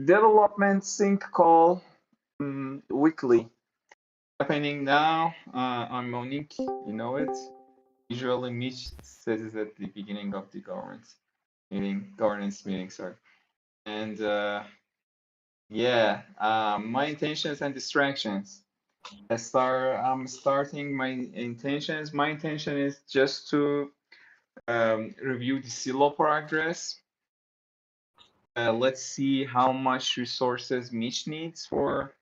development sync call weekly happening now. I'm Monique, you know it. Usually Mitch says it at the beginning of the governance meeting, sorry. And my intentions and distractions. I'm starting my intentions. My intention is just to review the silo progress. Let's see how much resources Mitch needs for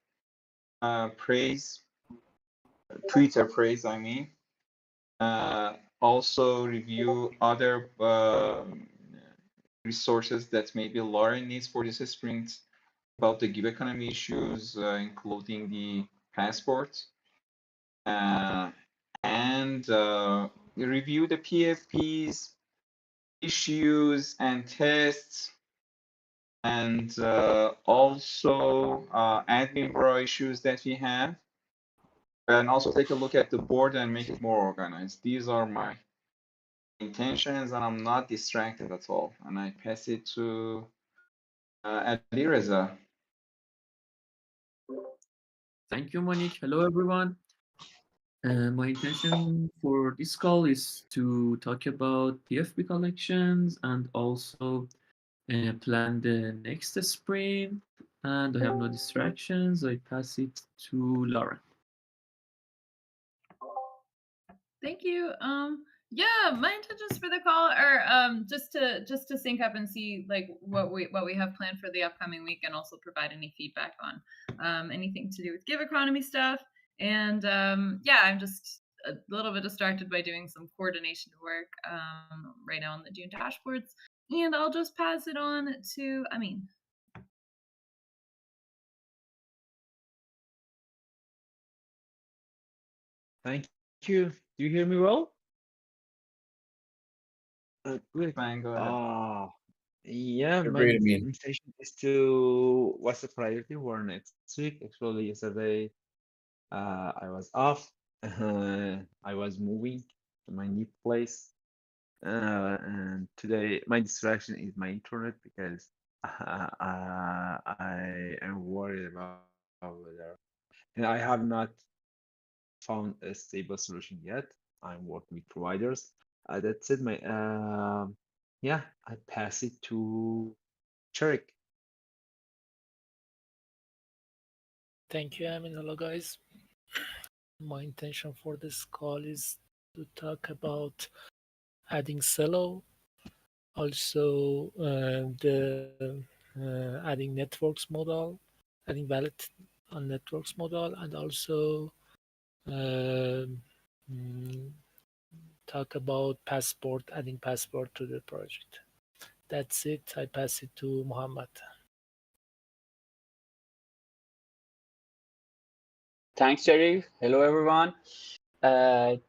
Twitter praise, I mean. Also review other resources that maybe Lauren needs for this sprint about the gig economy issues, including the passport. And review the PFPs, issues and tests, and also admin bro issues that we have. And also take a look at the board and make it more organized. These are my intentions, and I'm not distracted at all. And I pass it to Ali Reza. Thank you, Monique. Hello, everyone. My intention for this call is to talk about PFP collections and also plan the next sprint. And I have no distractions. I pass it to Lauren. Thank you. Yeah, my intentions for the call are just to sync up and see like what we have planned for the upcoming week, and also provide any feedback on anything to do with gig economy stuff. And yeah, I'm just a little bit distracted by doing some coordination work right now on the June dashboards, and I'll just pass it on to Amin. Thank you. Do you hear me well? Good, man. Go ahead. Yeah, my Agreed, Amin. intention is to what's the priority for next week. Actually, yesterday I was off. I was moving to my new place. And today my distraction is my internet because I am worried about whether, and I have not found a stable solution yet. I'm working with providers. That's it. Yeah, I pass it to Churik. Thank you, Amin. Hello, guys. My intention for this call is to talk about adding Celo, also adding networks model, adding valid on networks model, and also talk about passport, adding passport to the project. That's it. I pass it to Muhammad. Thanks, Jerry. Hello, everyone. As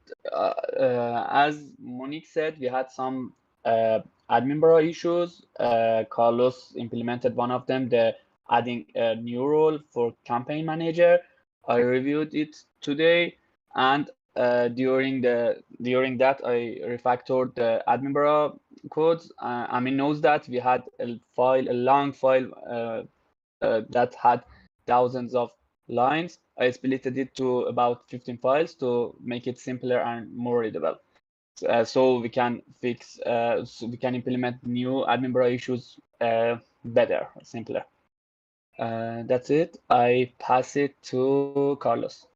Monique said, we had some admin bureau issues. Carlos implemented one of them, the adding a new role for campaign manager. I reviewed it today, and during that I refactored the admin bureau codes. I mean, knows that we had a long file that had thousands of lines. I split it to about 15 files to make it simpler and more readable. So we can implement new admin bureau issues better, simpler. That's it. I pass it to Carlos.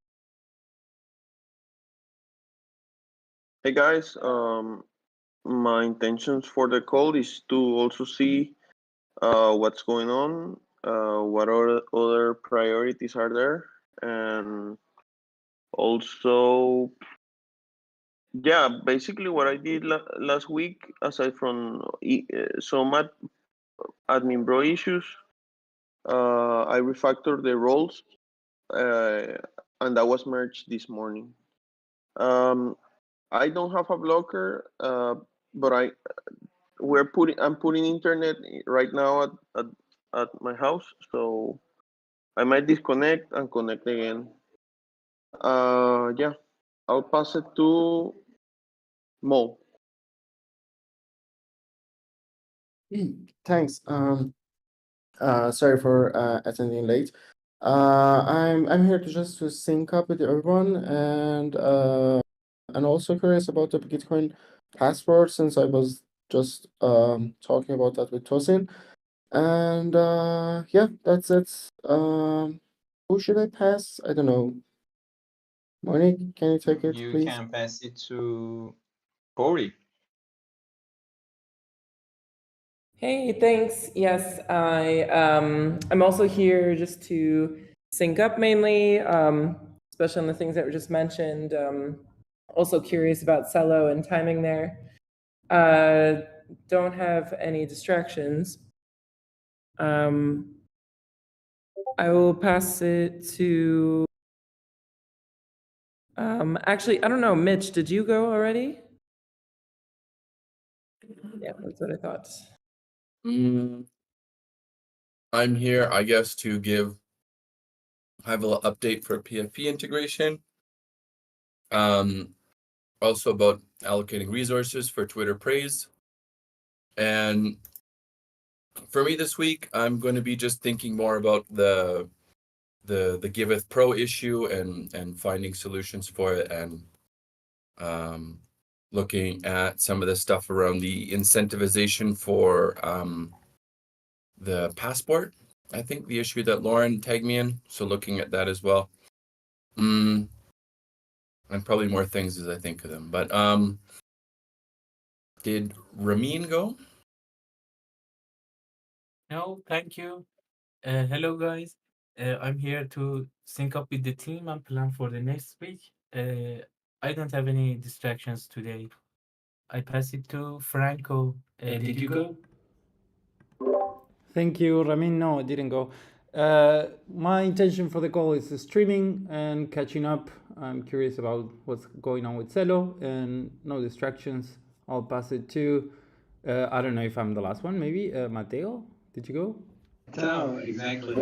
Hey guys, my intentions for the call is to also see what's going on, what other priorities are there, and also, yeah, basically what I did last week, aside from some admin bro issues, I refactored the roles, and that was merged this morning. I don't have a blocker, but I'm putting internet right now at my house, so I might disconnect and connect again. Yeah, I'll pass it to Mo. Thanks. Sorry for attending late. I'm here to just to sync up with everyone and also curious about the Bitcoin passport since I was just talking about that with Tosin. And yeah, that's it. Who should I pass? I don't know. Monique, can you take it, You please? can pass it to Corey. Hey, thanks. Yes, I'm also here just to sync up mainly, especially on the things that were just mentioned. Also curious about cello and timing there. Don't have any distractions. I will pass it to. Actually, I don't know. Mitch, did you go already? Yeah, that's what I thought. I'm here, I guess, to give high-level update for PFP integration. Also about allocating resources for Twitter praise. And for me this week, I'm going to be just thinking more about the Giveth Pro issue and finding solutions for it, and looking at some of the stuff around the incentivization for the passport. I think the issue that Lauren tagged me in, so looking at that as well. And probably more things as I think of them. But did Ramin go? No, thank you. Hello, guys. I'm here to sync up with the team and plan for the next week. I don't have any distractions today. I pass it to Franco. Did you go? Thank you, Ramin. No, I didn't go. My intention for the call is streaming and catching up. I'm curious about what's going on with Celo and no distractions. I'll pass it to, I don't know if I'm the last one, maybe Mateo. Did you go? No, exactly.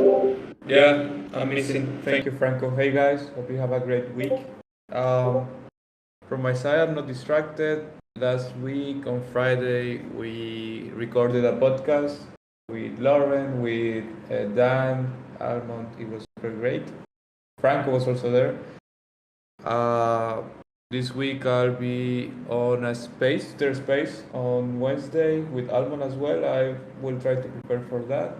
Yeah, I'm missing. Thank you, Franco. Hey guys, hope you have a great week. From my side, I'm not distracted. Last week on Friday, we recorded a podcast with Lauren, with Dan, Armand. It was super great. Franco was also there. This week I'll be on a space on Wednesday with Almond as well. I will try to prepare for that.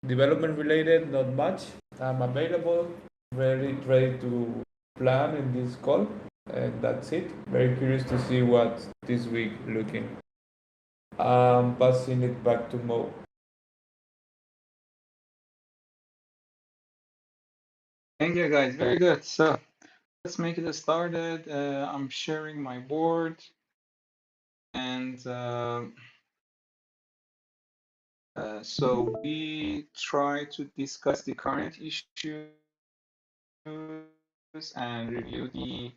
Development related, not much. I'm available, ready to plan in this call, and that's it. Very curious to see what this week looking. Passing it back to Mo. Thank you, guys. Very good. So let's make it started. I'm sharing my board, and so we try to discuss the current issues and review the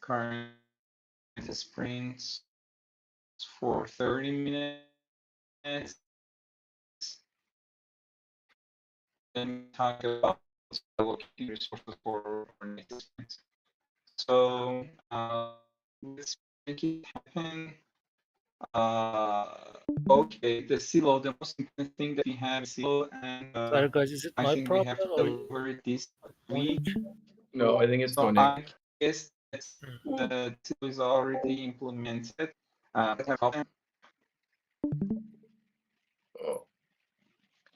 current sprints for 30 minutes. Then talk about allocating resources for next sprint. So let's make it happen. Okay, the silo, the most important thing that we have is silo, and Sorry, guys, is it I my think we have to problem or deliver it this Monique? week. No, I think it's So Monique. I guess that's the silo is already implemented. Oh,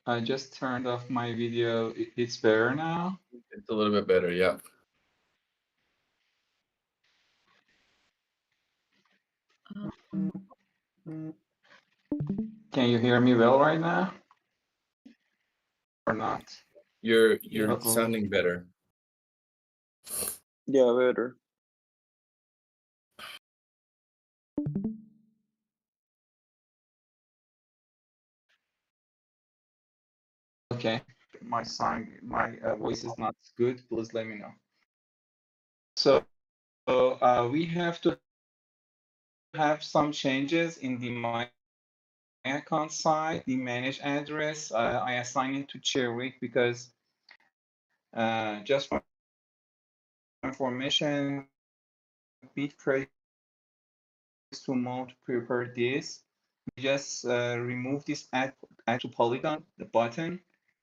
I just turned off my video. It's better now. it's a little bit better, yeah. Can you hear me well right now? Or not? You're Uh-oh. sounding better. Yeah, better. Okay, my voice is not good. Please let me know. So we have to have some changes in the my account side, the manage address. I assign it to Cherwick because just for information, Bitcraze to mode prepare this. just remove this add to polygon, the button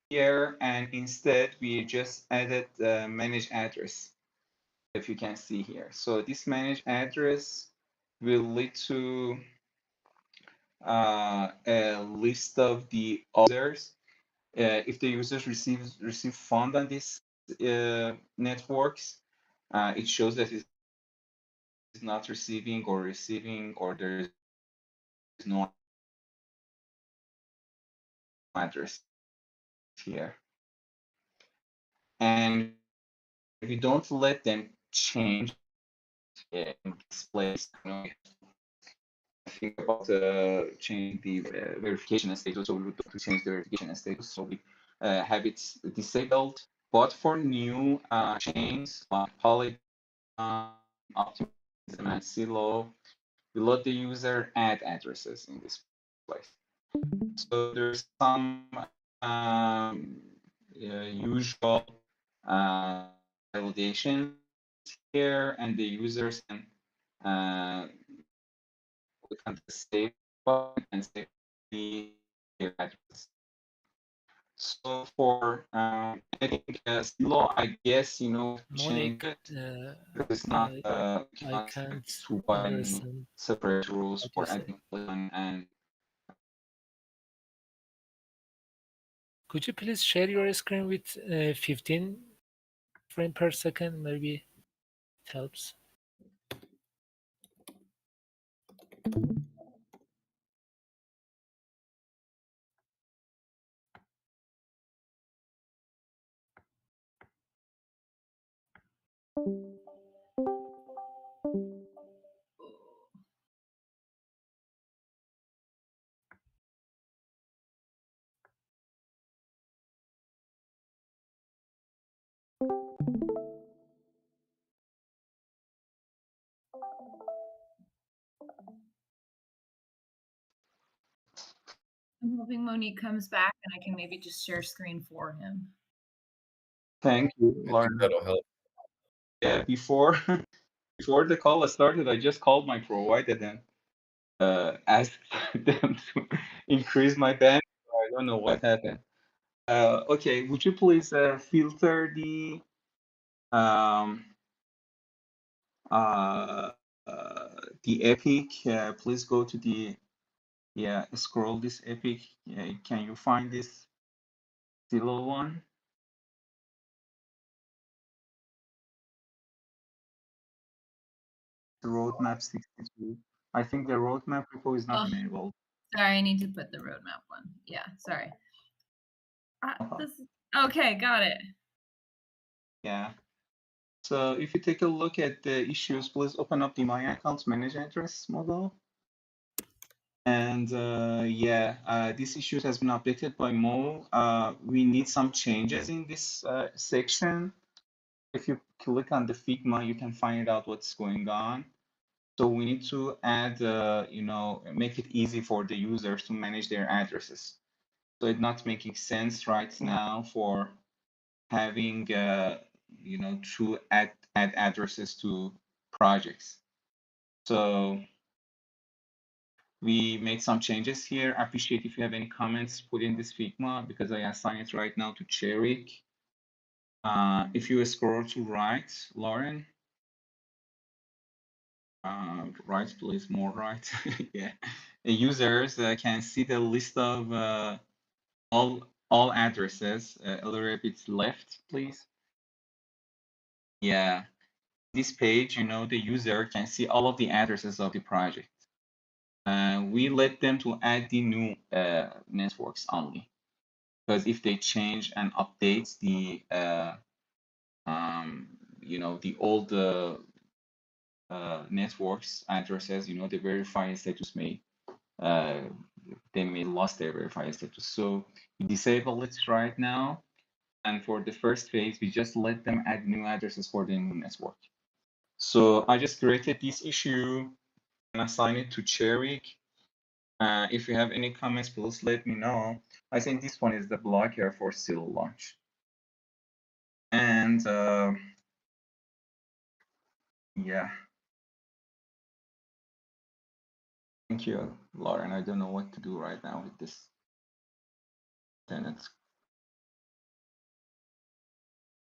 here, and instead we just added manage address, if you can see here. So this manage address will lead to a list of the users. If the users receive fund on these networks, it shows that it's not receiving, or there is no address here. And we don't let them change in this place. You know, we have to think about changing the verification status. So we would to change the verification status. So we have it disabled. But for new chains like Polygon, Optimism, and Silo, we let the user add addresses in this place. So there's some usual validation here, and the users can click on the save button and save the address. So for adding Silo, I guess change Monique, it. It's not I cannot can't two by understand separate rules what you for say. adding Polygon and. Could you please share your screen with 15 frame per second? Maybe it helps. I'm hoping Monique comes back and I can maybe just share screen for him. Thank you, I think Lauren. that'll help. Yeah, before the call started, I just called my provider and asked them to increase my bandwidth. I don't know what happened. Okay, would you please filter um, uh, the epic? Please go to scroll this epic. Can you find this Silo one? The roadmap 62. I think the roadmap repo is not Oh, enabled. sorry, I need to put the roadmap one. Yeah, sorry. Okay. Okay, got it. Yeah. So if you take a look at the issues, please open up the My Accounts Manage Address model. And this issue has been updated by Mo. We need some changes in this section. If you click on the Figma, you can find out what's going on. So we need to add, make it easy for the users to manage their addresses. So it's not making sense right now for having, to add addresses to projects. So we made some changes here. I appreciate if you have any comments, put in this Figma because I assign it right now to Cherik. If you scroll to right, Lauren, right, please, more right. Yeah, the users can see the list of all addresses. A little bit left, please. Yeah, this page, the user can see all of the addresses of the project. We let them to add the new networks only, because if they change and update the the old networks addresses, the verified status may they may lost their verified status. So we disable it right now, and for the first phase, we just let them add new addresses for the new network. So I just created this issue and assign it to Cherik. If you have any comments, please let me know. I think this one is the blocker for Silo launch. And yeah. Thank you. Lauren, I don't know what to do right now with this internet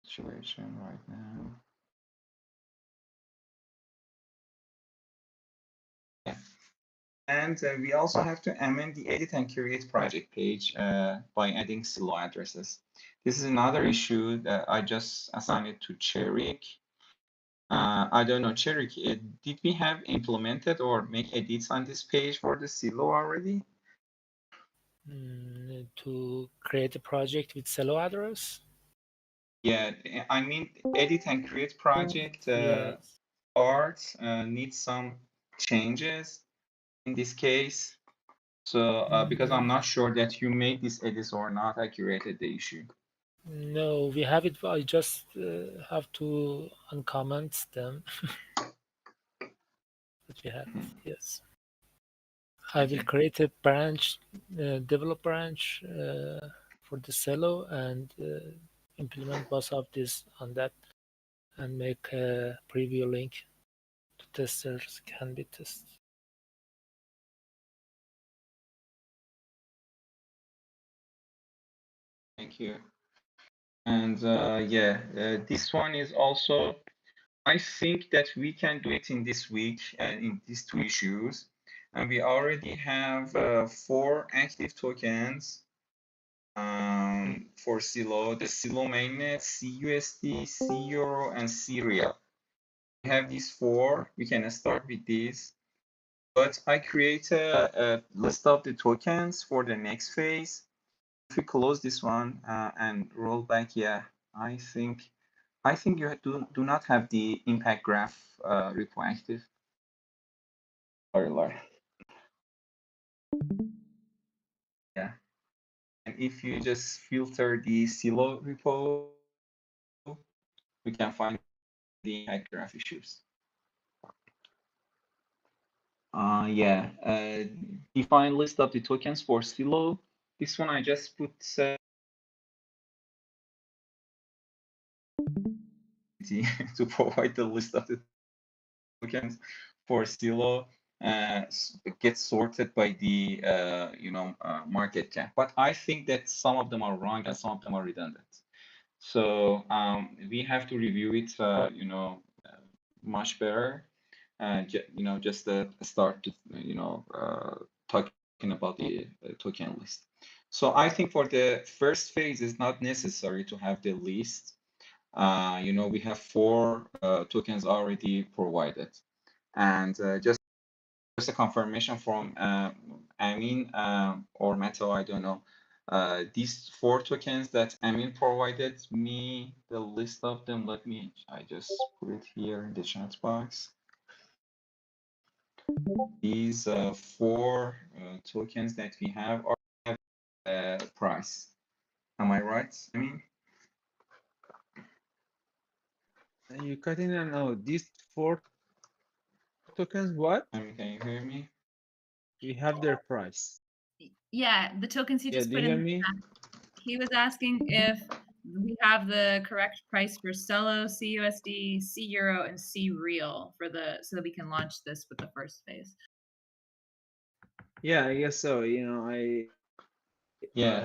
situation right now. Yeah. And we also have to amend the edit and create project page by adding silo addresses. This is another issue that I just assigned it to Cherik. I don't know, Cherik, did we have implemented or make edits on this page for the silo already? To create a project with Celo address? Yeah, I mean, edit and create project Yes. part needs some changes in this case. So because I'm not sure that you made these edits or not, I created the issue. No, we have it. I just have to uncomment them. But we have it, yes. I will create a branch, develop branch for the Celo and implement both of this on that and make a preview link to testers can be tested. Thank you. And yeah, this one is also, I think that we can do it in this week in these two issues. And we already have 4 active tokens for Silo, the Silo mainnet, CUSD, CEuro, and CREAL. We have these 4. We can start with these. But I create a list of the tokens for the next phase. If we close this one and roll back, yeah, I think you do not have the impact graph repo active. Sorry, Laura. Yeah. And if you just filter the silo repo, we can find the impact graph issues. Yeah, define list of the tokens for silo. This one I just put to provide the list of the tokens for silo get sorted by the market cap. But I think that some of them are wrong and some of them are redundant. So we have to review it, much better. Just start to, talking about the token list. So I think for the first phase, it's not necessary to have the list. We have 4 tokens already provided. And just a confirmation from Amin or Metal, I don't know. These 4 tokens that Amin provided me, the list of them, I just put it here in the chat box. These 4 tokens that we have are price. Am I right? I mean, You cut in and out. These 4 tokens, what? I mean, can you hear me? We have their price. Yeah, the tokens he Yeah, just do put you hear in. me? He was asking if we have the correct price for Celo, CUSD, CEuro, and CREAL so that we can launch this with the first phase. Yeah, I guess so. Yeah,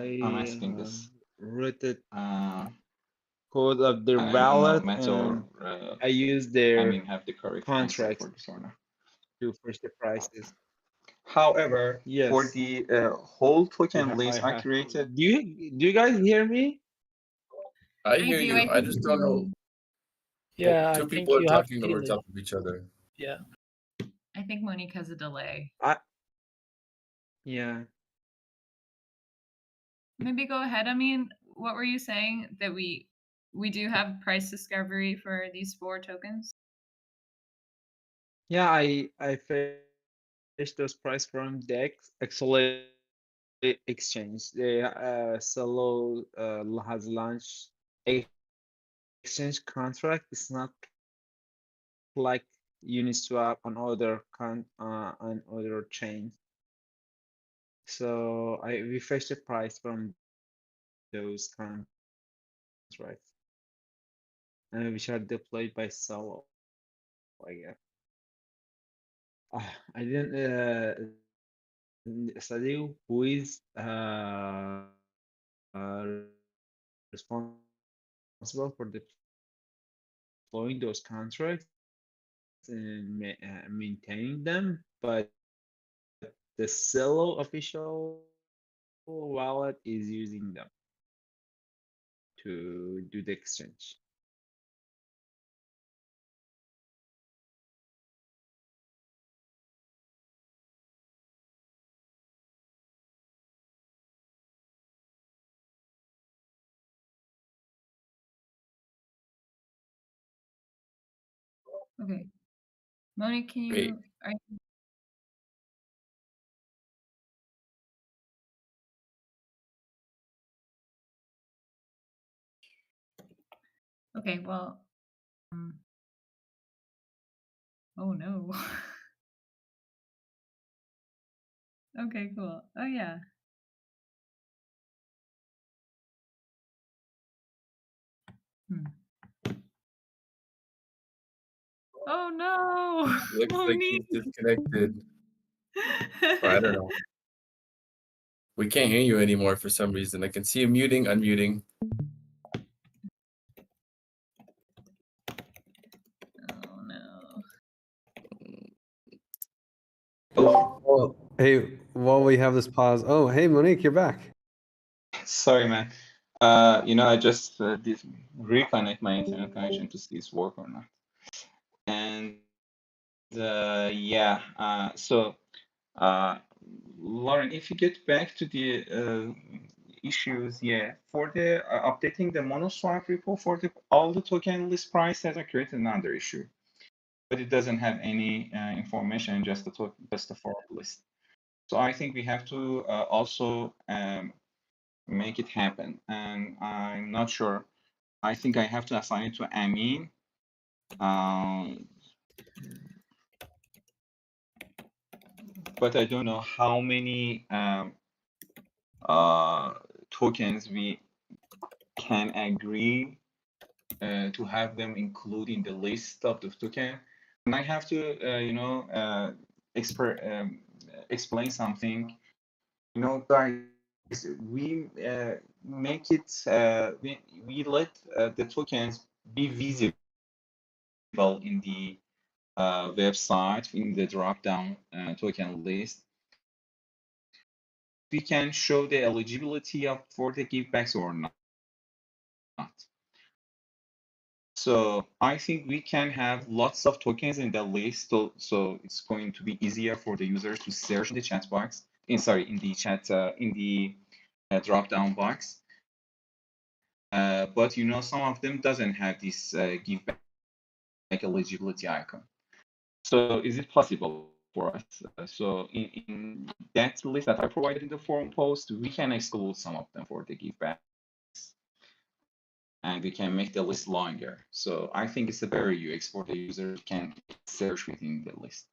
I'm I asking this. wrote the code of their I don't know, wallet Metal and or I use I their mean, have the correct answer contracts for this or not. to push the prices. However, for Yes, the whole I token list, I have. created. Do you guys hear me? I I hear do. you. I I think just don't know. Yeah, I Two think people are you have talking over delay. top of each other. Yeah. I think Monique has a delay. Yeah. Maybe go ahead. I mean, what were you saying that we do have price discovery for these 4 tokens? Yeah, I fetched those price from the XLA exchange. The Solo has launched exchange contract. It's not like Uniswap on other chains. So we fetched the price from those contracts, which are deployed by Solo, I guess. I didn't study who is responsible for deploying those contracts and maintaining them, but the Celo official wallet is using them to do the exchange. Okay. Monique, can Great. you are you- okay, well, oh no. Okay, cool. Oh yeah. Hmm. Oh no. Looks like he's disconnected. I don't know. We can't hear you anymore for some reason. I can see you muting, unmuting. Oh no. Well, hey, while we have this pause, oh, hey, Monique, you're back. Sorry, man. I just did reconnect my internet connection to see it's work or not. And so Lauren, if you get back to the issues, for the updating the monoswap repo for all the token list price has created another issue, but it doesn't have any information, just the form list. So I think we have to also make it happen, and I'm not sure. I think I have to assign it to Amin. But I don't know how many tokens we can agree to have them include in the list of the token. And I have to, explain something. Guys, we make it, we let the tokens be visible in the website in the drop-down token list. We can show the eligibility for the givebacks or not. So I think we can have lots of tokens in the list, so it's going to be easier for the user to search in the chat box. In the chat in the drop-down box. But some of them doesn't have this giveback eligibility icon. So is it possible for us? So in that list that I provided in the forum post, we can exclude some of them for the givebacks, and we can make the list longer. So I think it's a better UX for the user can search within the list.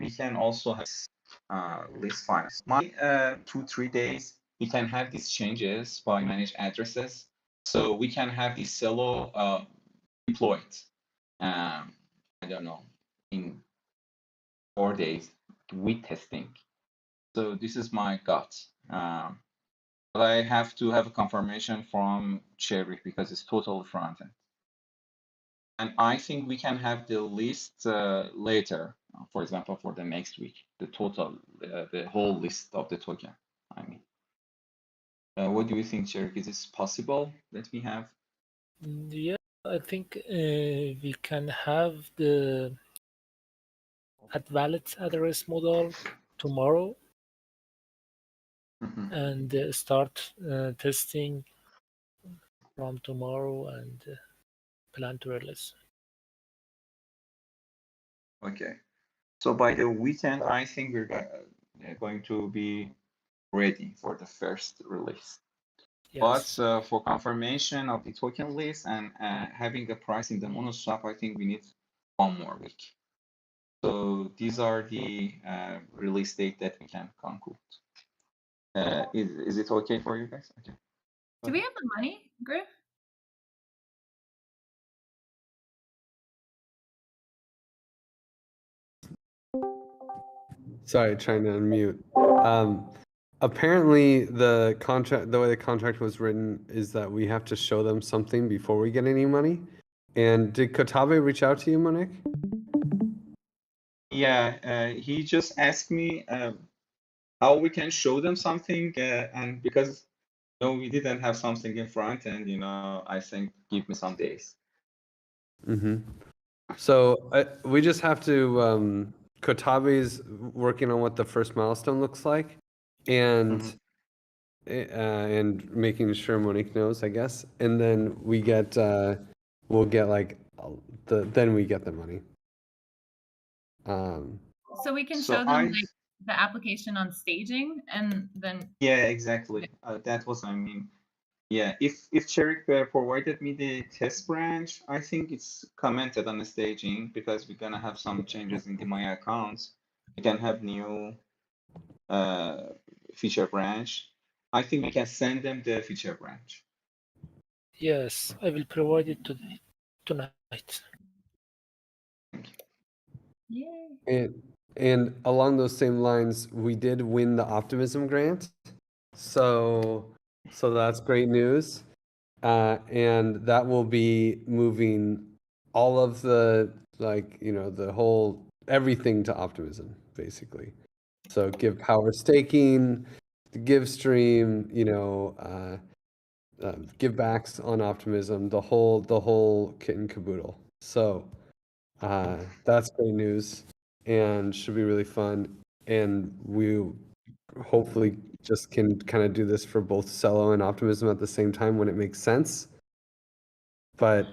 We can also have list files. My 2-3 days, we can have these changes by manage addresses. So we can have this Celo deployed. I don't know, in 4 days with testing. So this is my gut. But I have to have a confirmation from Cherry because it's total front end. And I think we can have the list later, for example, for the next week, the whole list of the token. I mean, what do you think, Cherry? Is this possible that we have? Yeah, I think we can have the valid address model tomorrow and start testing from tomorrow and plan to release. Okay. So by the weekend, I think we're going to be ready for the first release. Yes. But for confirmation of the token list and having the price in the monoswap, I think we need 1 more week. So these are the release date that we can conclude. Is it okay for you guys? Okay. Do we have the money, Griff? Sorry, trying to unmute. Apparently, the way the contract was written is that we have to show them something before we get any money. And did Kotabe reach out to you, Monique? Yeah, he just asked me how we can show them something, and because we didn't have something in front, and I think give me some days. Mm-hmm. So we just have to. Kotabe's working on what the first milestone looks like, and and making sure Monique knows, I guess. And then we get we'll get like then we get the money. So we can So show them like the application on staging, and then Yeah, exactly. That was I mean. Yeah, if Cherik provided me the test branch, I think it's commented on the staging because we're gonna have some changes in the my accounts. We can have new feature branch. I think we can send them the feature branch. Yes, I will provide it tonight. Yay. And along those same lines, we did win the Optimism grant, so that's great news, and that will be moving all of the the whole everything to Optimism basically. So give power staking, the give stream, give backs on Optimism, the whole kit and caboodle. So that's great news and should be really fun. And we hopefully just can kind of do this for both Cello and Optimism at the same time when it makes sense. But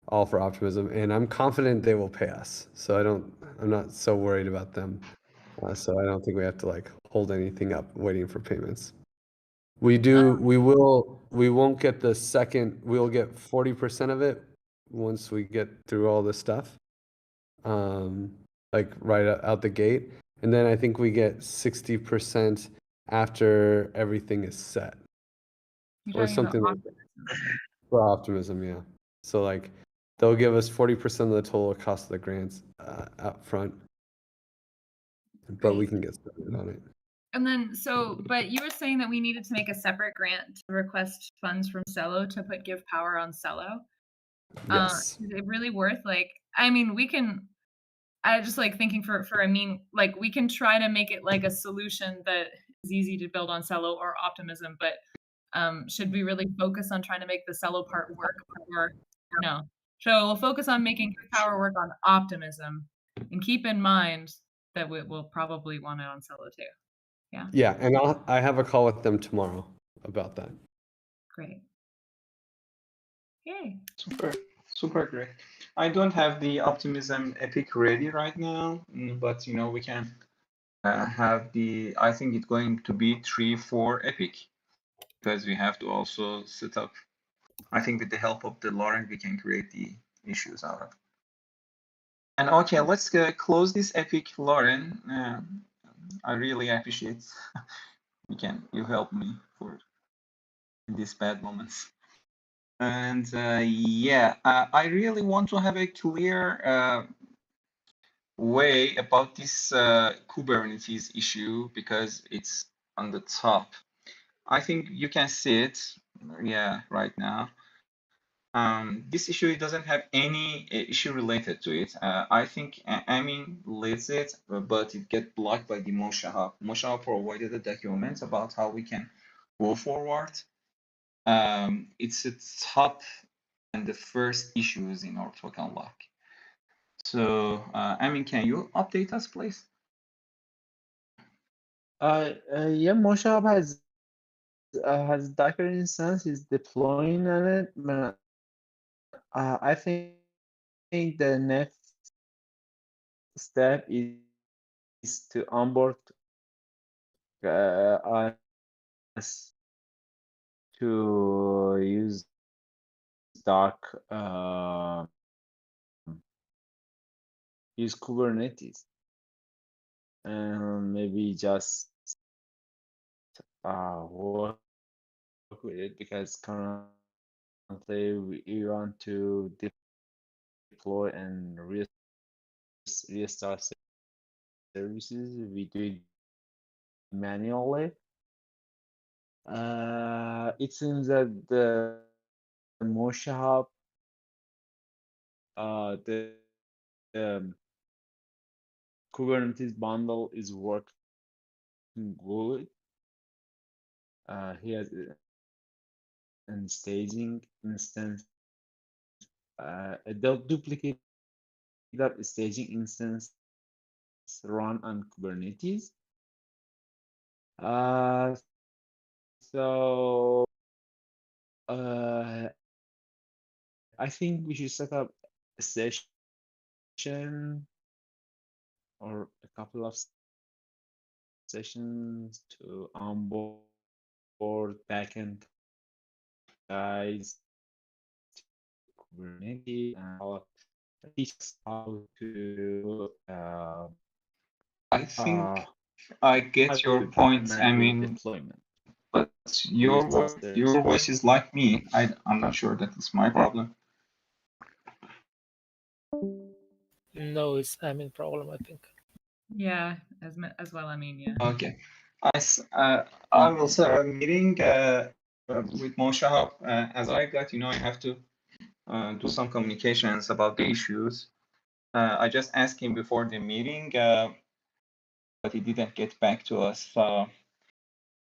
all for Optimism, and I'm confident they will pay us. So I'm not so worried about them. So I don't think we have to like hold anything up waiting for payments. We won't get the second, we'll get 40% of it once we get through all this stuff. Like right out the gate. And then I think we get 60% after everything is set. Or something like that. For Optimism, yeah. So like they'll give us 40% of the total cost of the grants up front. But we can get started on it. And then, but you were saying that we needed to make a separate grant to request funds from Cello to put Give Power on Cello. Yes. Is it really worth I mean, we can, I just thinking we can try to make it like a solution that is easy to build on Cello or Optimism, but should we really focus on trying to make the Cello part work or no? So we'll focus on making Give Power work on Optimism and keep in mind that we'll probably want it on Cello too. Yeah. Yeah, and I have a call with them tomorrow about that. Great. Yay. Super great. I don't have the Optimism Epic ready right now, but we can have I think it's going to be 3-4 Epic because we have to also set up. I think with the help of the Lauren, we can create the issues out of. And okay, let's close this Epic, Lauren. I really appreciate you help me for these bad moments. And yeah, I really want to have a clear way about this Kubernetes issue because it's on the top. I think you can see it, yeah, right now. This issue doesn't have any issue related to it. I think Amin leads it, but it gets blocked by the Moshe Hub. Moshe Hub provided a document about how we can go forward. It's the top and the first issues in our token lock. So, Amin, can you update us, please? Yeah, Moshe has Docker instance, is deploying on it, but I think the next step is to onboard us to use Doc, use Kubernetes, and maybe just work with it because currently we want to deploy and restart services, we do it manually. It seems that the Mocha Hub, the Kubernetes bundle is working good. He has an staging instance, a duplicate that staging instance run on Kubernetes. So I think we should set up a session or a couple of sessions to onboard backend guys to Kubernetes and teach us how to I think I get your point. I mean, deployment. but your voice is like me. I'm not sure that it's my problem. No, it's Amin problem, I think. Yeah, as well. I mean, yeah. Okay. I will set a meeting with Moshe Hub. As I got, I have to do some communications about the issues. I just asked him before the meeting, but he didn't get back to us.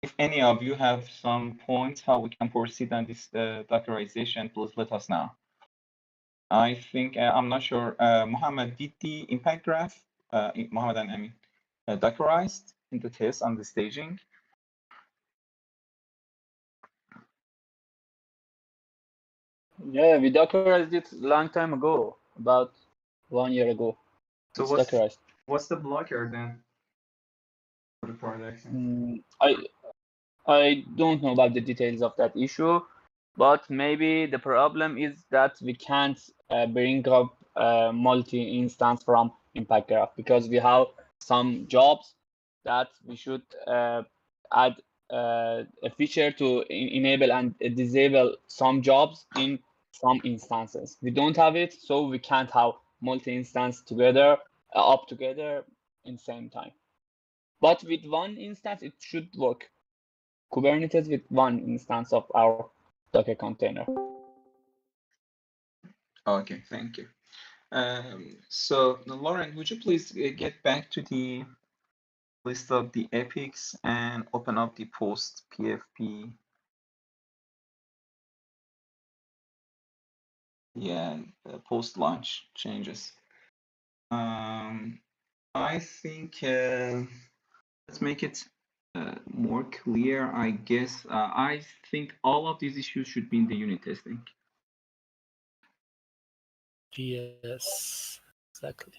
If any of you have some points how we can proceed on this Dockerization, please let us know. I think, I'm not sure, Mohammed, did the impact graph, Mohammed and Amin, Dockerized in the test on the staging? Yeah, we Dockerized it long time ago, about 1 year ago. So It's Dockerized. what's the blocker then for the production? I don't know about the details of that issue, but maybe the problem is that we can't bring up multi-instance from impact graph because we have some jobs that we should add a feature to enable and disable some jobs in some instances. We don't have it, so we can't have multi-instance together, up together in same time. But with one instance, it should work. Kubernetes with one instance of our Docker container. Okay, thank you. So, Lauren, would you please get back to the list of the epics and open up the post PFP? Yeah, post launch changes. I think let's make it more clear. I guess I think all of these issues should be in the unit testing. Yes, exactly.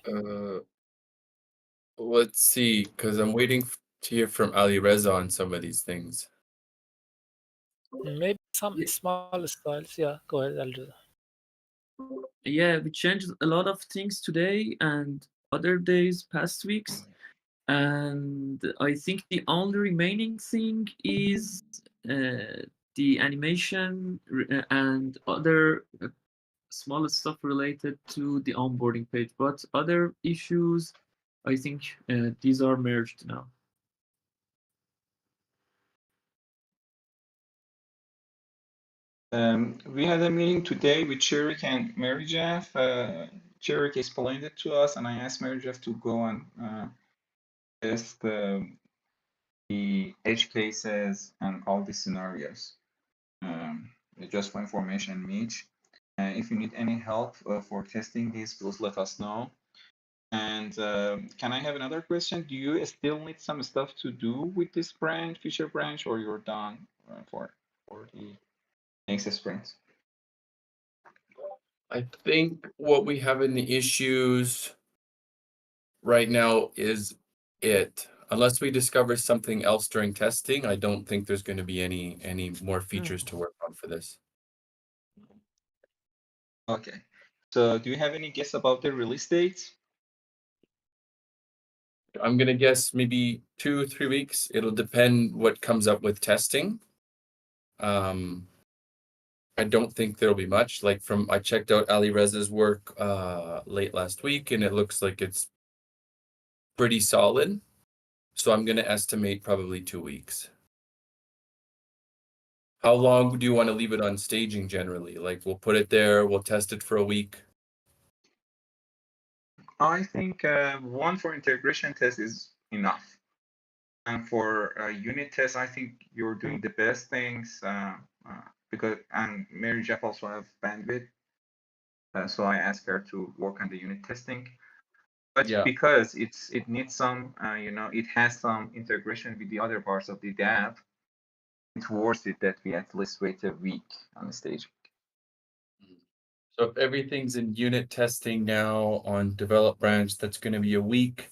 Let's see, because I'm waiting to hear from Ali Reza on some of these things. Maybe some small styles. Yeah, go ahead, I'll do that. Yeah, we changed a lot of things today and other days, past weeks. And I think the only remaining thing is the animation and other small stuff related to the onboarding page. But other issues, I think these are merged now. We had a meeting today with Chirik and Mary Jeff. Chirik explained it to us, and I asked Mary Jeff to go and test the edge cases and all the scenarios. Just for information, Mitch. If you need any help for testing these, please let us know. And can I have another question? Do you still need some stuff to do with this branch, feature branch, or you're done for the next sprint? I think what we have in the issues right now is it. Unless we discover something else during testing, I don't think there's going to be any more features to work on for this. Okay. So do you have any guess about the release date? I'm going to guess maybe 2-3 weeks. It'll depend what comes up with testing. I don't think there'll be much. Like I checked out Ali Reza's work late last week, and it looks like it's pretty solid. So I'm going to estimate probably 2 weeks. How long do you want to leave it on staging generally? Like we'll put it there, we'll test it for a week. I think one for integration test is enough. And for unit tests, I think you're doing the best things because Mary Jeff also have bandwidth. So I asked her to work on the unit testing. But Yeah. because it needs some, it has some integration with the other parts of the dApp, it's worth it that we at least wait a week on the staging. So if everything's in unit testing now on develop branch, that's going to be a week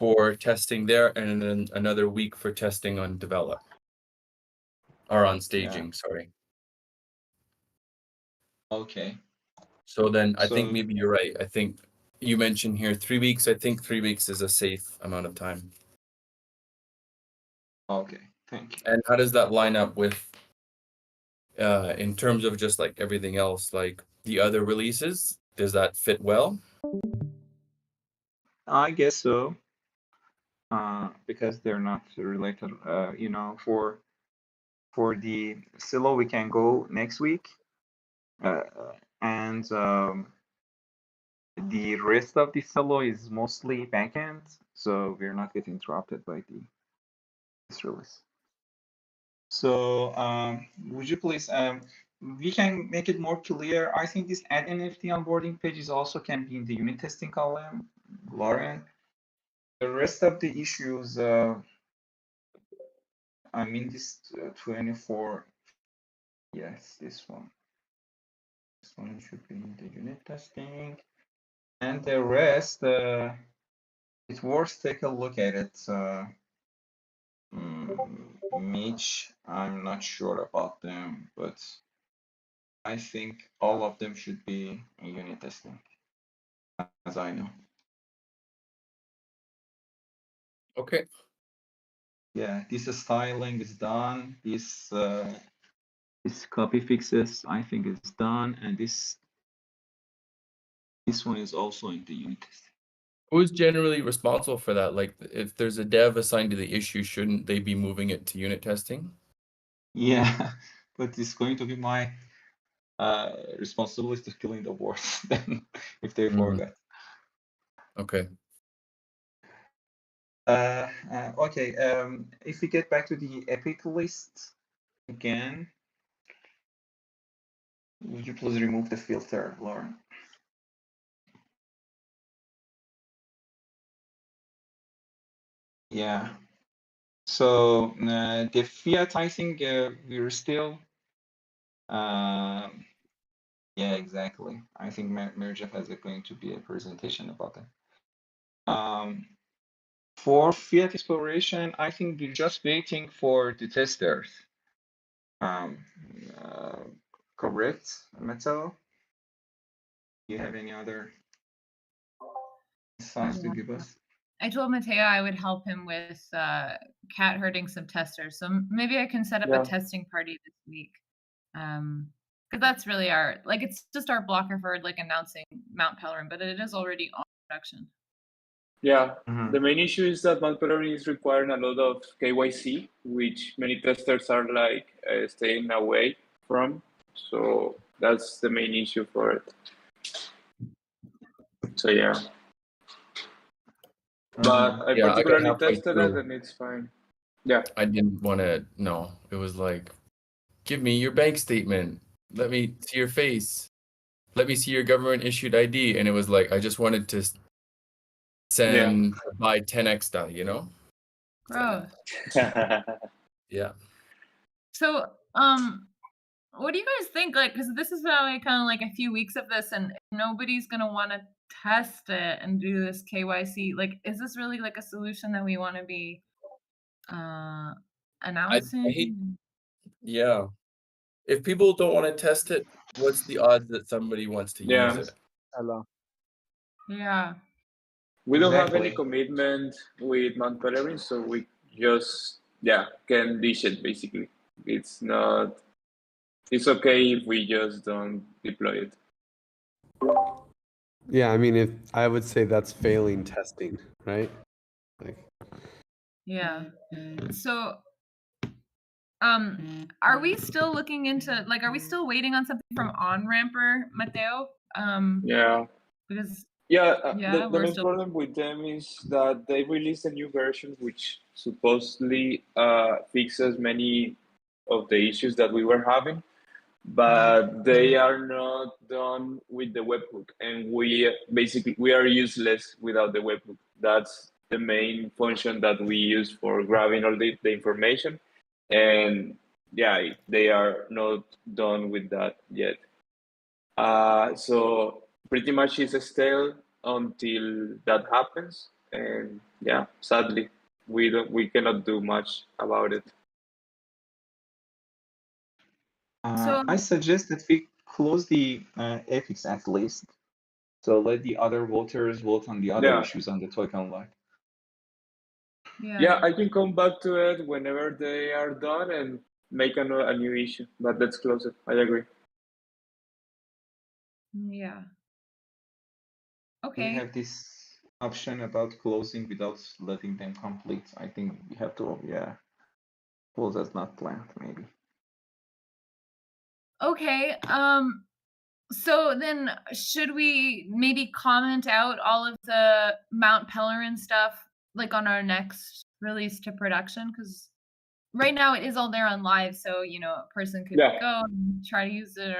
for testing there and then another week for testing on develop. Or on staging, sorry. Okay. So then I So- think maybe you're right. I think you mentioned here 3 weeks. I think 3 weeks is a safe amount of time. Okay, thank you. And how does that line up with in terms of just like everything else, like the other releases? Does that fit well? I guess so. Because they're not related, for the silo, we can go next week. And the rest of the silo is mostly backend, so we're not getting interrupted by this release. So would you please, we can make it more clear. I think this add NFT onboarding pages also can be in the unit testing column, Lauren. The rest of the issues, I mean this 24, yes, this one. This one should be in the unit testing. And the rest, it's worth take a look at it. Mitch, I'm not sure about them, but I think all of them should be in unit testing, as I know. Okay. Yeah, this styling is done. This copy fixes, I think, is done, and this one is also in the unit testing. Who's generally responsible for that? Like if there's a dev assigned to the issue, shouldn't they be moving it to unit testing? Yeah, but it's going to be my responsibility to clean the boards then if they forgot. Okay. Okay, if we get back to the epic list again, would you please remove the filter, Lauren? Yeah. So the fiat, I think we're still, yeah, exactly. I think Mary Jeff has going to be a presentation about that. For fiat exploration, I think we're just waiting for the testers. Correct, Mateo? Do you have any other insights to give us? I told Mateo I would help him with cat herding some testers. So maybe I can set up Yeah. a testing party this week. Because that's really our, like, it's just our blocker for like announcing Mount Pelerin, but it is already on production. Yeah, the main issue is that Mount Pelerin is requiring a lot of KYC, which many testers are like staying away from. So that's the main issue for it. So yeah. But I Yeah, I got particularly halfway tested it through. and it's fine. Yeah. I didn't want to, no, it was like, give me your bank statement. Let me see your face. Let me see your government issued ID. And it was like, I just wanted to send, buy 10x data, you know? Gross. Yeah. So, what do you guys think? Like, because this is probably kind of like a few weeks of this, and nobody's gonna want to test it and do this KYC. Like, is this really like a solution that we want to be announcing? I hate, yeah. If people don't want to test it, what's the odds that somebody wants to use it? Hello. Yeah. We don't have any Exactly. commitment with Mount Pelerin, so we just can dish it basically. It's not. It's okay if we just don't deploy it. Yeah, I mean, if I would say that's failing testing, right? Like, Yeah. So, are we still looking into like? Are we still waiting on something from OnRamper, Mateo? Yeah. Because Yeah, yeah, the we're main still. problem with them is that they released a new version which supposedly fixes many of the issues that we were having, but they are not done with the webhook, and we are useless without the webhook. That's the main function that we use for grabbing all the information, and yeah, they are not done with that yet. So pretty much it's stale until that happens, and yeah, sadly, we cannot do much about it. So I suggest that we close the epics at least. So let the other voters vote on the other Yeah, issues on the token log. yeah, I can come back to it whenever they are done and make a new issue. But let's close it. I agree. Yeah. We Okay. have this option about closing without letting them complete. I think we have to, yeah, close as not planned, maybe. Okay. So then should we maybe comment out all of the Mount Pelerin stuff like on our next release to production? Because right now it is all there on live, so you know a person could Yeah, go and try to use it.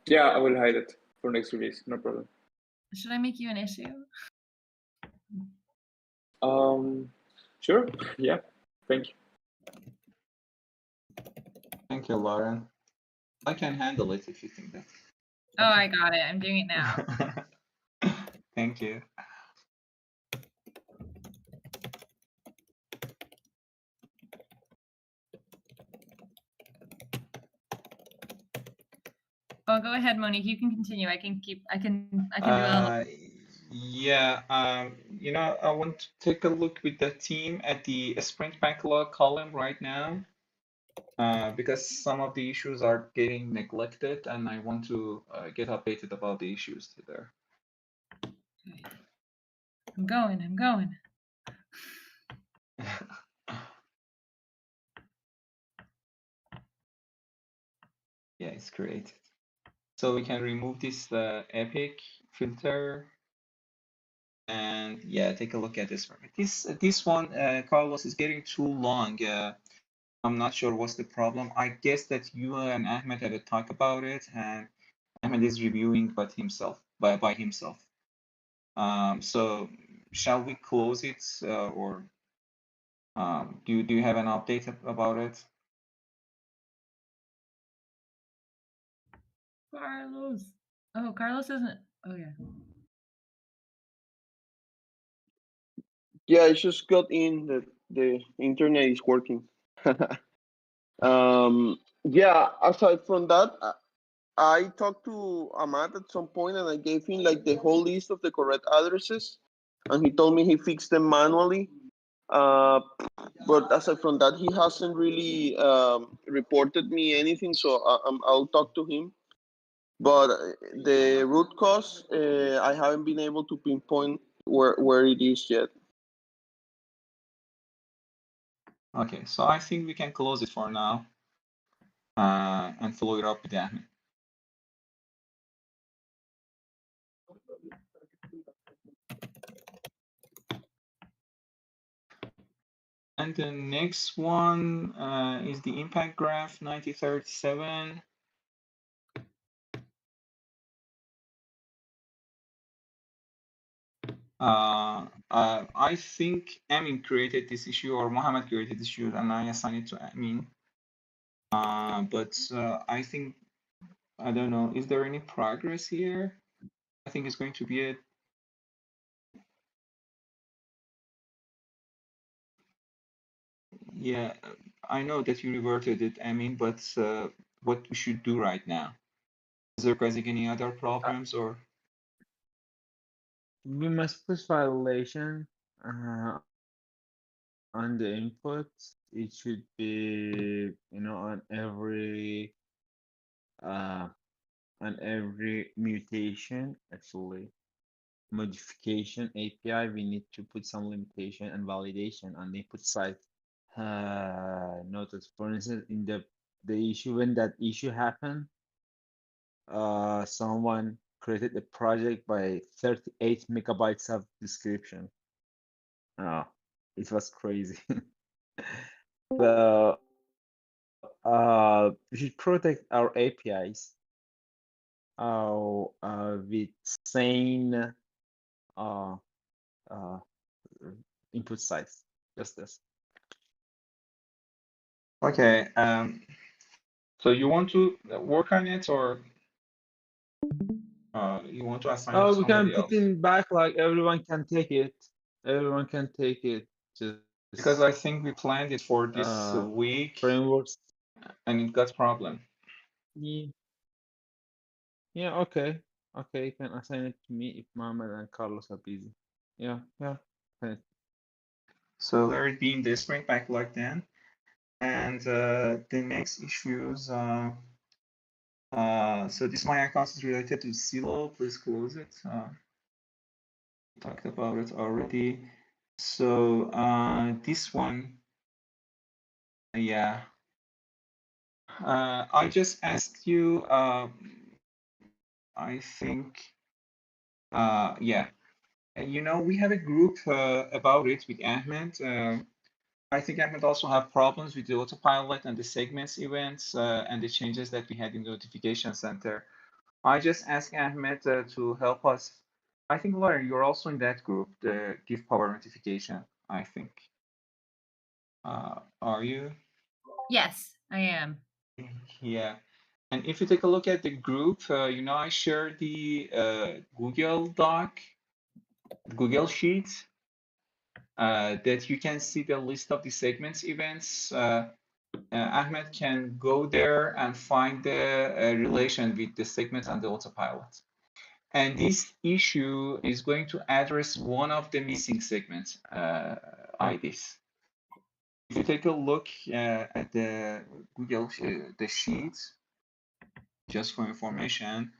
yeah, I will hide it for next release. No problem. Should I make you an issue? Sure. Yeah. Thank you. Thank you, Lauren. I can handle it if you think that. Oh, I got it. I'm doing it now. Thank you. Oh, go ahead, Monique. You can continue. I can keep. I can do a. Yeah, you know, I want to take a look with the team at the sprint backlog column right now, because some of the issues are getting neglected, and I want to get updated about the issues there. I'm going. I'm going. Yeah, it's created. So we can remove this epic filter, and yeah, take a look at this one. This one, Carlos, is getting too long. I'm not sure what's the problem. I guess that you and Ahmed had a talk about it, and Ahmed is reviewing by himself. So shall we close it, or do you have an update about it? Carlos. Oh, Carlos isn't. Oh yeah. Yeah, I just got in. The internet is working. Yeah. Aside from that, I talked to Ahmad at some point, and I gave him like the whole list of the correct addresses, and he told me he fixed them manually. Uh, but aside from that, he hasn't really reported me anything. So I'll talk to him. But the root cause, I haven't been able to pinpoint where it is yet. Okay, so I think we can close it for now, and follow it up with Ahmed. And the next one is the impact graph 9037. I think Amin created this issue, or Mohammed created this issue, and I assigned it to Amin. But I think, I don't know, is there any progress here? I think it's going to be a yeah. I know that you reverted it, Amin, but what we should do right now? Is there causing any other problems, or? We must push violation on the inputs. It should be, on every and every mutation, actually modification API, we need to put some limitation and validation on the input side. Notice, for instance, in the issue, when that issue happened, someone created a project by 38 megabytes of description. Oh, it was crazy. So we should protect our APIs with sane input size. Just this. Okay. So you want to work on it, or you want to assign it to Oh, we can somebody put else? in backlog. Everyone can take it. Everyone can take it. Just Because I think we planned it for this week, frameworks. and it got problem. Yeah. Yeah. Okay. Okay. You can assign it to me if Mohammed and Carlos are busy. Yeah. Yeah. Okay. So let it be in the Sprint backlog then. And the next issues. So this my account is related to Silo. Please close it. Talked about it already. So this one, yeah. I just asked you. I think. Yeah. You know, we have a group about it with Ahmed. I think Ahmed also have problems with the autopilot and the segments events and the changes that we had in the notification center. I just asked Ahmed to help us. I think, Lauren, you're also in that group, the Give Power notification, I think. Are you? Yes, I am. Yeah. And if you take a look at the group, you know, I shared the Google Doc, Google Sheet, that you can see the list of the segments events. Ahmed can go there and find the relation with the segment and the autopilot. And this issue is going to address one of the missing segment IDs. If you take a look at the Google the sheet, just for information,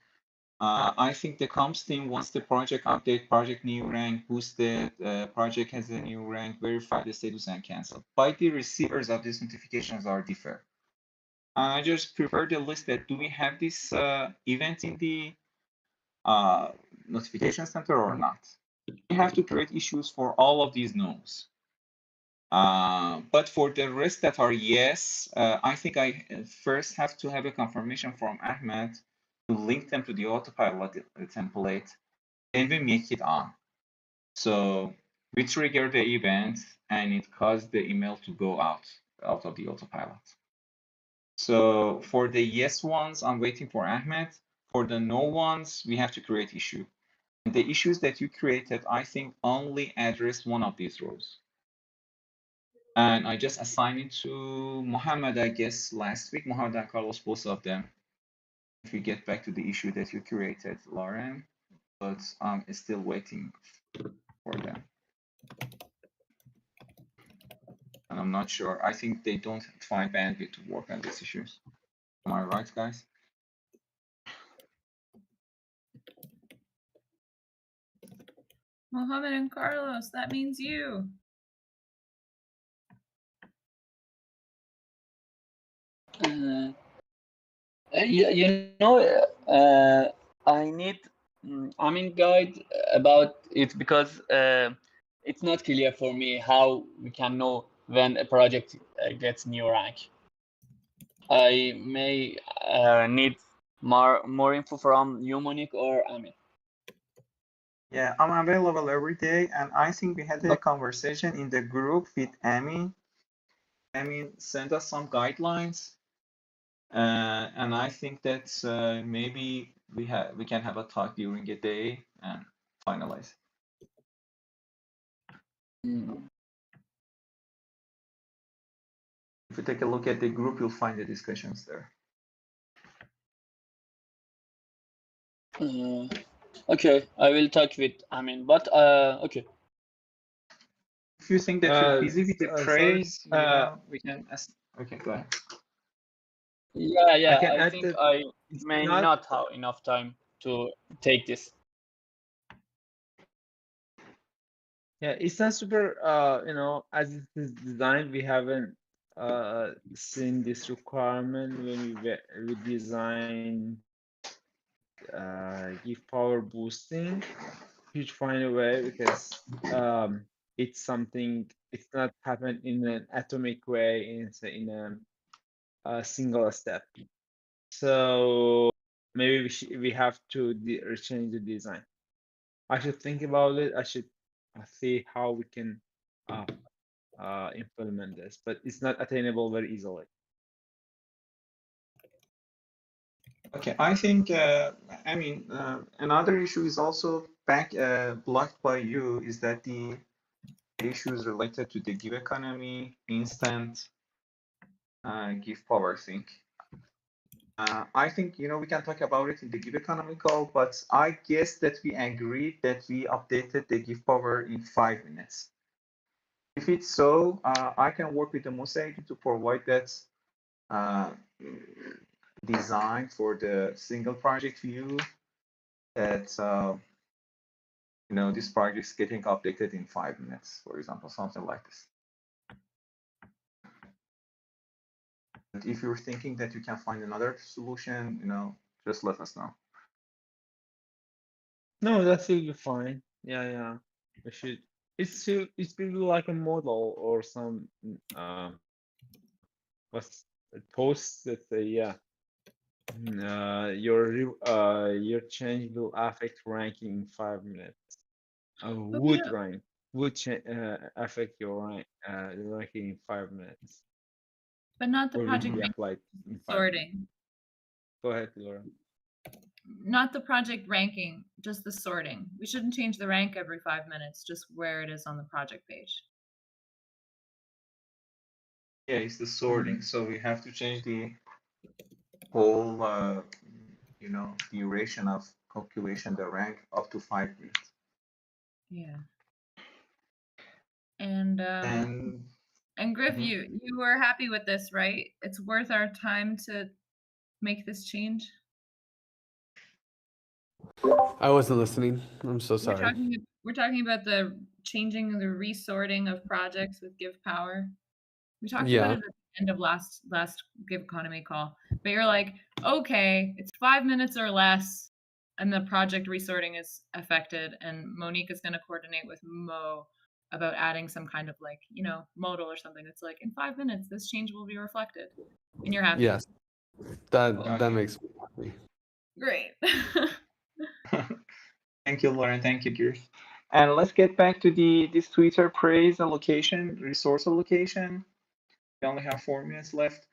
I think the comms team wants the project update, project new rank, boosted, project has a new rank, verify the status and cancel. But the receivers of these notifications are different. I just prepared the list that do we have this event in the notification center or not? We have to create issues for all of these nodes. But for the rest that are yes, I think I first have to have a confirmation from Ahmed to link them to the autopilot template, then we make it on. So we trigger the event and it caused the email to go out of the autopilot. So for the yes ones, I'm waiting for Ahmed. For the no ones, we have to create issue. And the issues that you created, I think only address one of these rows. And I just assigned it to Mohammed, I guess, last week. Mohammed and Carlos, both of them. If we get back to the issue that you created, Lauren, but I'm still waiting for them. And I'm not sure. I think they don't find bandwidth to work on these issues. Am I right, guys? Mohammed and Carlos, that means you. You know, I need guide about it because it's not clear for me how we can know when a project gets new rank. I may need more info from you, Monique, or Amin. Yeah, I'm available every day, and I think we had a conversation in the group with Amin. Amin sent us some guidelines, and I think that maybe we can have a talk during a day and finalize. If you take a look at the group, you'll find the discussions there. Okay, I will talk with Amin, but okay. If you think that you're busy with the Sorry. praise, you know, we can ask. Okay, go ahead. Yeah, can I add think that I it's may not not have enough time to take this. Yeah, it's not super, as it is designed, we haven't seen this requirement when we design give power boosting. You should find a way because it's something, it's not happen in an atomic way, in a single step. So maybe we have to change the design. I should think about it. I should see how we can implement this, but it's not attainable very easily. Okay, I think, another issue is also blocked by you is that the issues related to the give economy, instant give power thing. I think, we can talk about it in the give economy call, but I guess that we agreed that we updated the give power in 5 minutes. If it's so, I can work with the Mosaic to provide that design for the single project view that this project is getting updated in 5 minutes, for example, something like this. And if you're thinking that you can find another solution, just let us know. No, that will be fine. Yeah. We should. It's really like a model or some what's a toast that say, yeah. Your change will affect ranking in 5 minutes. Would affect your ranking in 5 minutes. But not the Or project will be ranking, applied in 5 minutes. sorting. Go ahead, Laura. Not the project ranking, just the sorting. We shouldn't change the rank every 5 minutes, just where it is on the project page. Yeah, it's the sorting. So we have to change the whole, duration of calculation, the rank up to 5 minutes. Yeah. And Griff, you were happy with this, right? It's worth our time to make this change. I wasn't listening. I'm so sorry. We're talking about the changing the resorting of projects with Give Power. We talked about it at the end of last Give Economy call, but you're like, okay, it's 5 minutes or less, and the project resorting is affected, and Monique is going to coordinate with Mo about adding some kind of modal or something. It's like in 5 minutes, this change will be reflected, and you're happy. Yes, that makes me happy. Great. Thank you, Lauren. Thank you, Gears. And let's get back to this Twitter praise allocation, resource allocation. We only have 4 minutes left.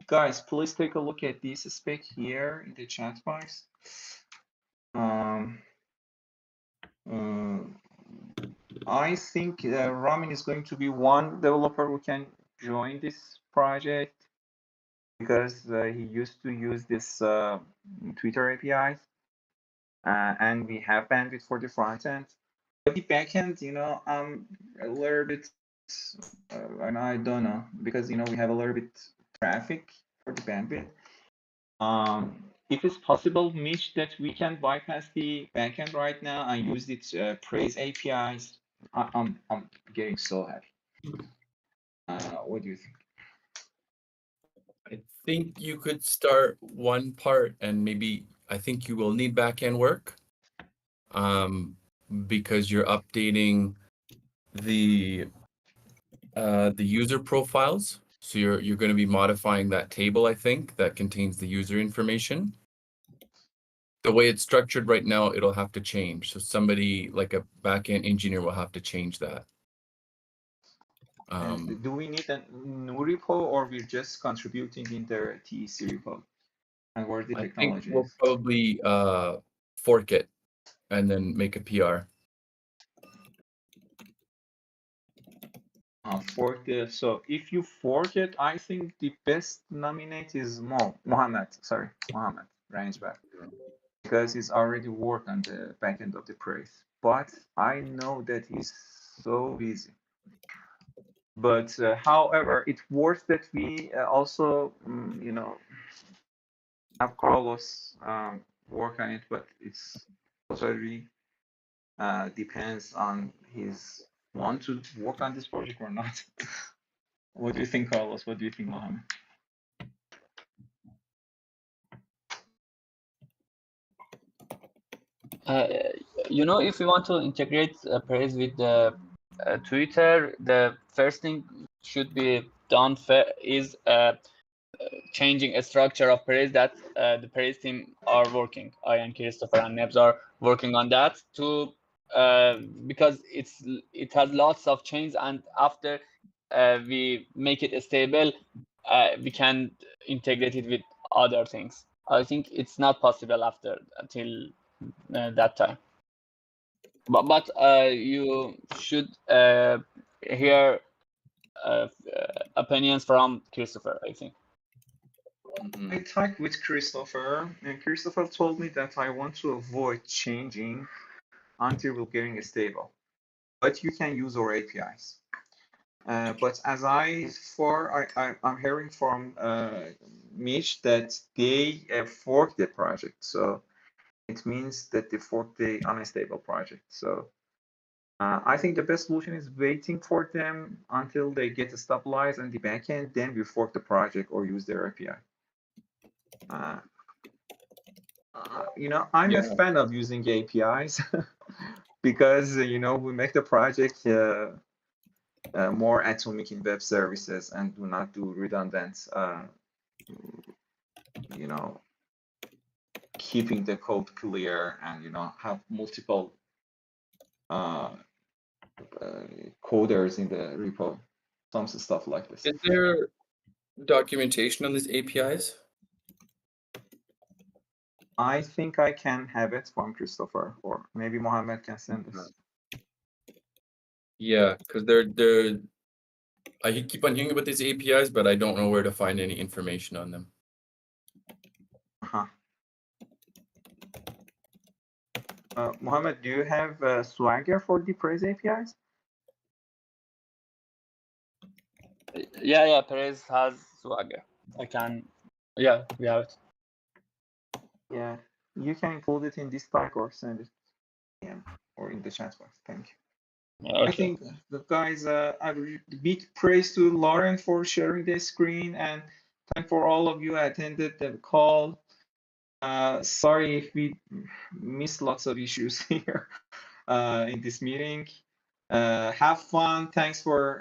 Guys, please take a look at this spec here in the chat box. I think Ramin is going to be one developer who can join this project because he used to use this Twitter APIs, and we have bandwidth for the front end. But the back end, I'm a little bit, and I don't know, because we have a little bit traffic for the bandwidth. If it's possible, Mitch, that we can bypass the backend right now and use its praise APIs, I'm getting so happy. What do you think? I think you could start one part, and maybe I think you will need backend work, because you're updating the user profiles. So you're going to be modifying that table, I think, that contains the user information. The way it's structured right now, it'll have to change. So somebody like a backend engineer will have to change that. And do we need a new repo, or we're just contributing in their TEC repo? And where the technology I think we'll probably fork it and then make a PR. Fork it. So if you fork it, I think the best nominate is Mohammed Rangeback, because he's already worked on the backend of the praise. But I know that he's so busy. But however, it's worth that we also, have Carlos work on it, but it's totally depends on his want to work on this project or not. What do you think, Carlos? What do you think, Mohammed? If we want to integrate Praise with the Twitter, the first thing should be done is changing a structure of Praise that the Praise team are working. I and Christopher and Nebs are working on that to because it has lots of changes, and after we make it stable, we can integrate it with other things. I think it's not possible until that time. But you should hear opinions from Christopher, I think. I talked with Christopher, and Christopher told me that I want to avoid changing until we're getting stable. But you can use our APIs. But as I'm hearing from Mitch that they forked the project, so it means that they forked the unstable project. So I think the best solution is waiting for them until they get stabilized on the backend, then we fork the project or use their API. I'm a fan of using APIs because we make the project more atomic in web services and do not do redundant, keeping the code clear and have multiple coders in the repo, some stuff like this. Is there documentation on these APIs? I think I can have it from Christopher, or maybe Mohammed can send this. Yeah, because I keep on hearing about these APIs, but I don't know where to find any information on them. Mohammed, do you have Swagger for the Praise APIs? Yeah, Perez has Swagger. We have it. Yeah, you can include it in this talk or send it or in the chat box. Thank you. Okay. I think the guys, I big praise to Lauren for sharing the screen, and thank for all of you who attended the call. Sorry if we missed lots of issues here in this meeting. Have fun. Thanks for